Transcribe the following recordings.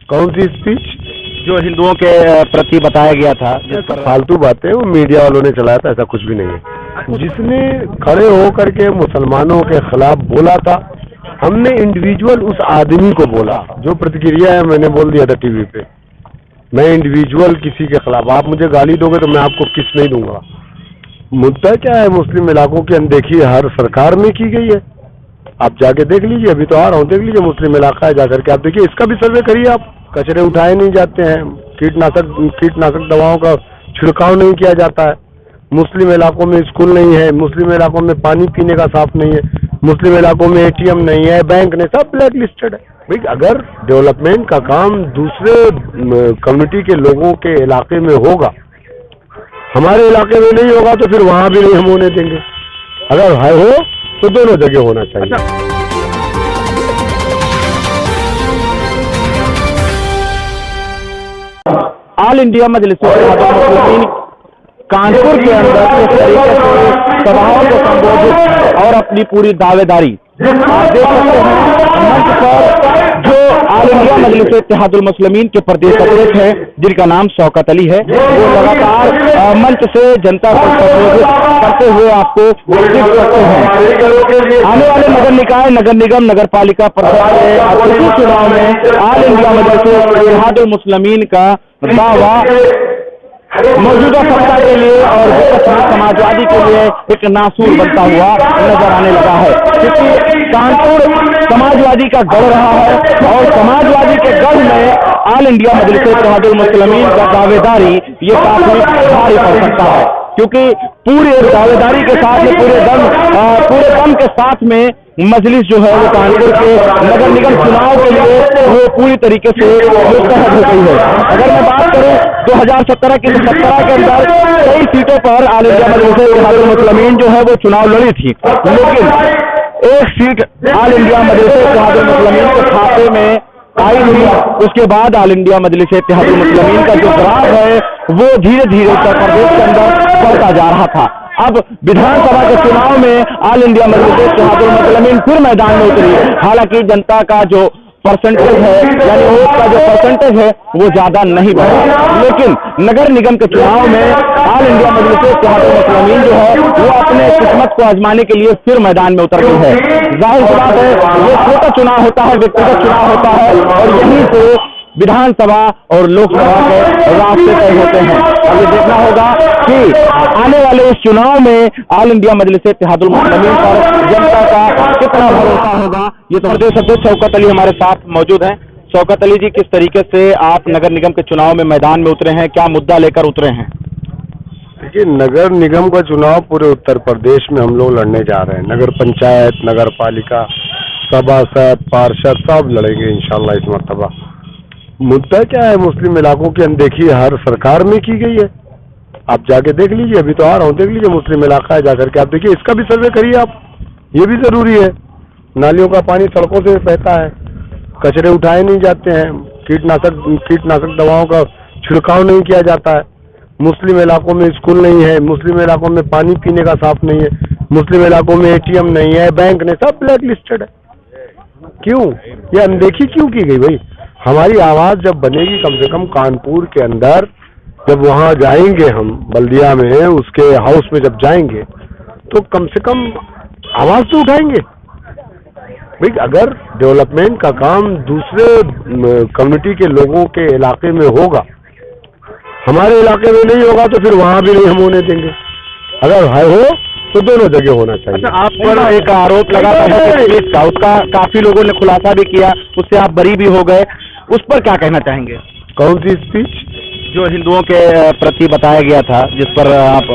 कौन सी स्पीच? जो हिंदुओं के प्रति बताया गया था, जिस पर फालतू बातें वो मीडिया वालों ने चलाया था, ऐसा कुछ भी नहीं है। जिसने खड़े होकर के मुसलमानों के खिलाफ बोला था, हमने इंडिविजुअल उस आदमी को बोला। जो प्रतिक्रिया है मैंने बोल दिया था टीवी पे, मैं इंडिविजुअल किसी के खिलाफ, आप मुझे गाली दोगे तो मैं आपको किस नहीं दूंगा। मुद्दा क्या है, मुस्लिम इलाकों की अनदेखी हर सरकार में की गई है। आप जाके देख लीजिए, अभी तो आ रहा हूँ, देख लीजिए मुस्लिम इलाका है, जाकर के आप देखिए, इसका भी सर्वे करिए आप। कचरे उठाए नहीं जाते हैं, कीटनाशक दवाओं का छिड़काव नहीं किया जाता है, मुस्लिम इलाकों में स्कूल नहीं है, मुस्लिम इलाकों में पानी पीने का साफ नहीं है, मुस्लिम इलाकों में एटीएम नहीं है, बैंक नहीं, सब ब्लैक लिस्टेड है। भाई अगर डेवलपमेंट का काम दूसरे कम्युनिटी के लोगों के इलाके में होगा, हमारे इलाके में नहीं होगा तो फिर वहां भी नहीं हम होने देंगे। अगर है हो तो दोनों जगह होना चाहिए। ऑल इंडिया मजलिस-ए-मुस्लिमीन कानपुर के अंदर इस तरीके से सभाओं को संबोधित और अपनी पूरी दावेदारी आप देख सकते हैं। मंच पर जो ऑल इंडिया मजलिस-ए-मुस्लिमीन के प्रदेश अध्यक्ष हैं, जिनका नाम शौकत अली है, वो लगातार मंच से जनता को संबोधित करते हुए आपको दिख सकते हैं। आने वाले नगर निकाय, नगर निगम, नगर पालिका परिषद के चुनाव में ऑल इंडिया मजलिस-ए-मुस्लिमीन का दावा मौजूदा सत्ता के लिए और विपक्ष में समाजवादी के लिए एक नासूर बनता हुआ नजर आने लगा है, क्योंकि कानपुर समाजवादी का गढ़ रहा है और समाजवादी के गढ़ में ऑल इंडिया मजलिस-ए-मुस्लिमीन का दावेदारी ये काफी भारी पड़ सकता है, क्योंकि पूरे दावेदारी के साथ में पूरे दम के साथ में मजलिस जो है वो कानपुर के नगर निगम चुनाव के लिए वो पूरी तरीके से मुस्तैद हो गई है। अगर मैं बात करूं 2017 की 17 के अंदर कई सीटों पर ऑल इंडिया मजलिस-ए-मुस्लिमीन जो है वो चुनाव लड़ी थी, लेकिन एक सीट ऑल इंडिया मजलिस-ए-मुस्लिमीन के खाते में आई हुई। उसके बाद ऑल इंडिया मजलिस-ए-मुस्लिमीन का जो ग्राफ है वो धीरे धीरे उत्तर प्रदेश के अंदर बढ़ता जा रहा था। अब विधानसभा के चुनाव में ऑल इंडिया मजलिस-ए-मुस्लिमीन फिर मैदान में उतरी। हालांकि जनता का जो परसेंटेज है, यानी वोट का जो परसेंटेज है वो ज्यादा नहीं बढ़ा, लेकिन नगर निगम के चुनाव में ऑल इंडिया मजलिस-ए-मुस्लिमीन जो है वो अपने किस्मत को आजमाने के लिए फिर मैदान में उतर गई है। जाहिर सी बात है, ये छोटा चुनाव होता है, व्यक्तिगत चुनाव होता है और यहीं से विधानसभा और लोकसभा के रास्ते तय होते हैं। अब ये देखना होगा कि आने वाले इस चुनाव में ऑल इंडिया मजलिस-ए-मुस्लिमीन पर जनता का कितना भरोसा होगा। ये तो प्रदेश अध्यक्ष शौकत अली हमारे साथ मौजूद हैं। शौकत अली जी, किस तरीके से आप नगर निगम के चुनाव में मैदान में उतरे हैं, क्या मुद्दा लेकर उतरे हैं? देखिए, नगर निगम का चुनाव पूरे उत्तर प्रदेश में हम लोग लड़ने जा रहे हैं। नगर पंचायत, नगर पालिका, सभासद, पार्षद सब लड़ेंगे इंशाल्लाह इस मरतबा। मुद्दा क्या है, मुस्लिम इलाकों की अनदेखी हर सरकार में की गई है। आप जाके देख लीजिए, अभी तो आ रहा हूँ, देख लीजिए मुस्लिम इलाका है, जाकर के आप देखिए, इसका भी सर्वे करिए आप। ये भी जरूरी है। नालियों का पानी सड़कों से बहता है, कचरे उठाए नहीं जाते हैं, कीटनाशक दवाओं का छिड़काव नहीं किया जाता है, मुस्लिम इलाकों में स्कूल नहीं है, मुस्लिम इलाकों में पानी पीने का साफ नहीं है, मुस्लिम इलाकों में एटीएम नहीं है, बैंक नहीं, सब ब्लैक लिस्टेड है। क्यों ये अनदेखी क्यों की गई भाई? हमारी आवाज जब बनेगी, कम से कम कानपुर के अंदर जब वहां जाएंगे हम बल्दिया में, उसके हाउस में जब जाएंगे तो कम से कम आवाज तो उठाएंगे। भाई अगर डेवलपमेंट का काम दूसरे कम्युनिटी के लोगों के इलाके में होगा, हमारे इलाके में नहीं होगा तो फिर वहां भी नहीं हम होने देंगे। अगर है हो तो दोनों जगह होना चाहिए। अच्छा, आप पर एक आरोप लगा था, उसका काफी लोगों ने खुलासा भी किया, उससे आप बरी भी हो गए, उस पर क्या कहना चाहेंगे? कौन सी स्पीच? जो हिंदुओं के प्रति बताया गया था, जिस पर आप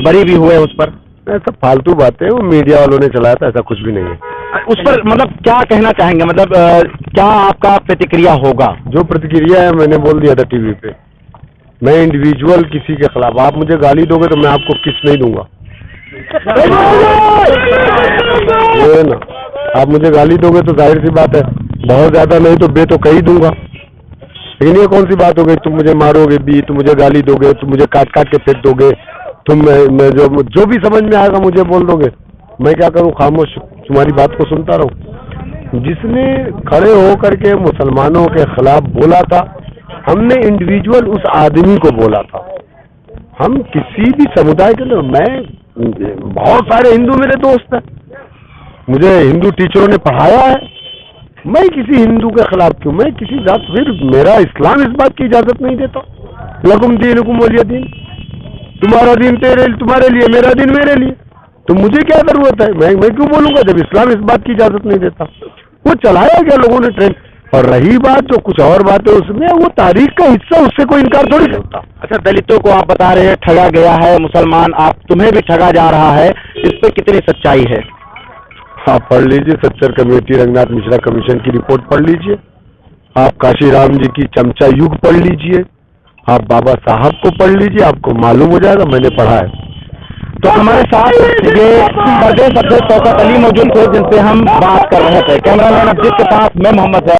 बरी भी हुए, उस पर? ऐसा फालतू बातें वो मीडिया वालों ने चलाया था, ऐसा कुछ भी नहीं है। उस पर मतलब क्या कहना चाहेंगे, मतलब क्या आपका प्रतिक्रिया होगा? जो प्रतिक्रिया है मैंने बोल दिया था टीवी पे, मैं इंडिविजुअल किसी के खिलाफ, आप मुझे गाली दोगे तो मैं आपको किस नहीं दूंगा। ये ना, आप मुझे गाली दोगे तो जाहिर सी बात है, बहुत ज्यादा नहीं तो बे तो कही दूंगा। लेकिन ये कौन सी बात हो गई, तुम मुझे मारोगे भी, तुम मुझे गाली दोगे, तुम मुझे काट काट के फेंक दोगे, तुम मैं जो भी समझ में आएगा मुझे बोल दोगे, मैं क्या करूं, खामोश तुम्हारी बात को सुनता रहूं। जिसने खड़े होकर के मुसलमानों के खिलाफ बोला था, हमने इंडिविजुअल उस आदमी को बोला था। हम किसी भी समुदाय के लोग, मैं बहुत सारे हिंदू मेरे दोस्त हैं, मुझे हिंदू टीचरों ने पढ़ाया है, मैं किसी हिंदू के खिलाफ क्यों, मैं किसी जात, फिर मेरा इस्लाम इस बात की इजाजत नहीं देता। लकुम दीनुकुम वलिय दीन, तुम्हारा दिन तुम्हारे लिए, मेरा दिन मेरे लिए, तो मुझे क्या जरूरत है, मैं क्यों बोलूंगा जब इस्लाम इस बात की इजाजत नहीं देता। वो चलाया गया लोगों ने ट्रेन। और रही बात जो कुछ और बातें, उसमें वो तारीख का हिस्सा, उससे कोई इनकार थोड़ी करता। अच्छा, दलितों को आप बता रहे हैं ठगा गया है मुसलमान, आप तुम्हें भी ठगा जा रहा है, इस पे कितनी सच्चाई है? आप पढ़ लीजिए सच्चर कमेटी रंगनाथ मिश्रा कमीशन की रिपोर्ट पढ़ लीजिए, आप काशीराम जी की चमचा युग पढ़ लीजिए, आप बाबा साहब को पढ़ लीजिए, आपको मालूम हो जाएगा, मैंने पढ़ा है। तो हमारे साथ ये प्रदेश अध्यक्ष शौकत अली मौजूद थे, जिनसे हम बात कर रहे थे। कैमरामैन अब्दुल के साथ मैं मोहम्मद